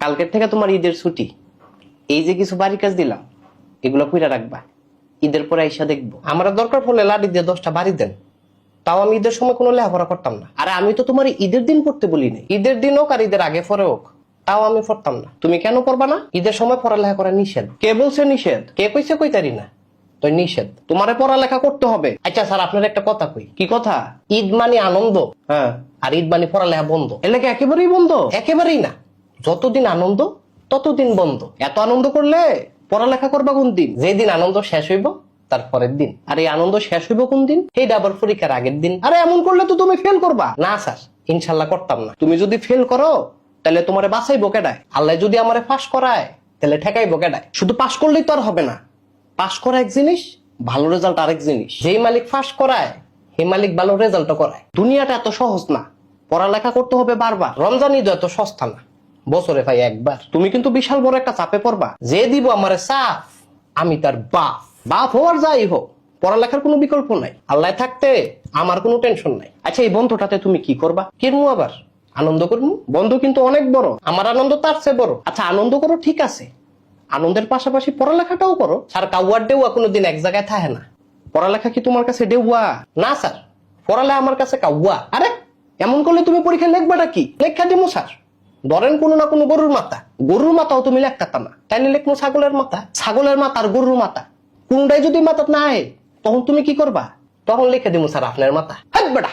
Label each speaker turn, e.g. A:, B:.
A: কালকের থেকে তোমার ঈদের ছুটি। এই যে কিছু বাড়ির কাজ দিলাম, এগুলো কইরা রাখবা। ঈদের পরে আইসা দেখবো। আমার দরকার পড়লে লাড়ি দিয়ে 10টা বাড়ি দেন, তাও আমি ঈদের সময় কোনো লেখাপড়া করতাম না। আরে আমি তো তোমার ঈদের দিন পড়তে বলি নাই, ঈদের দিন হোক আর ঈদের আগে পরে হোক, তাও আমি পড়তাম না। তুমি কেন পড়বা না? ঈদের সময় পড়ালেখা করা নিষেধ। কে বলছে নিষেধ? কে কইছে কইতারি না? তো নিষেধ, তোমারে পড়ালেখা করতে হবে। আচ্ছা স্যার, আপনার একটা কথা কই। কি কথা? ঈদ মানে আনন্দ, হ্যাঁ, আর ঈদ মানে পড়ালেখা বন্ধ। এলাকা একেবারেই বন্ধ? একেবারেই না, যতদিন আনন্দ ততদিন বন্ধ। এত আনন্দ করলে পড়ালেখা করবা কোন দিন? যেদিন আনন্দ শেষ হইব তার পরের দিন। আর এই আনন্দ শেষ হইব কোন দিন? এইটা আবার পরীক্ষার আগের দিন। আরে এমন করলে তো তুমি ফেল করবা। না স্যার, ইনশাল্লাহ করতাম না। তুমি যদি ফেল করো তাহলে তোমারে বাঁচাইবো কেডায়? আল্লাহ যদি আমারে পাস করায় তাহলে ঠেকাইবো কেডায়? শুধু পাস করলেই তো আর হবে না। পাস করা এক জিনিস, ভালো রেজাল্ট আরেক জিনিস। যেই মালিক পাস করায় সেই মালিক ভালো রেজাল্ট করায়। দুনিয়াটা এত সহজ না, পড়ালেখা করতে হবে বারবার। রমজান ঈদ এত সস্তা না, বছরে ভাই একবার। তুমি কিন্তু বিশাল বড় একটা চাপে পড়বা। যে দিব আমারে সাফ, আমি তার বাপ। বাপ হওয়ার যাই হোক, পড়ালেখার কোনো বিকল্প নাই। আল্লাহ থাকতে আমার কোনো টেনশন নাই। আচ্ছা, এই বন্ধুটাতে তুমি কি করবা? কিরমু আবার আনন্দ করমু? বন্ধু কিন্তু অনেক বড়, আমার আনন্দ তার চেয়ে বড়। আচ্ছা, আনন্দ করো ঠিক আছে, আনন্দের পাশাপাশি পড়ালেখাটাও করো। স্যার, কাউয়ার ডেউয়া কোনোদিন এক জায়গায় থাকে না। পড়ালেখা কি তোমার কাছে ডেউয়া? না স্যার, পড়ালেখা আমার কাছে কাউয়া। আরে এমন করলে তুমি পরীক্ষা লিখবাটা কি? লেখা দিমু স্যার। ধরেন কোনো না কোনো গরুর মাথা, গরুর মাথাও তুমি লেখতা না, তাইলে লেখবো ছাগলের মাথা। ছাগলের মাথা আর গরুর মাথা কোনটাই যদি মাথা না আয়, তখন তুমি কি করবা? তখন লিখে দিমু স্যার আপনার মাথা। হাট বেটা।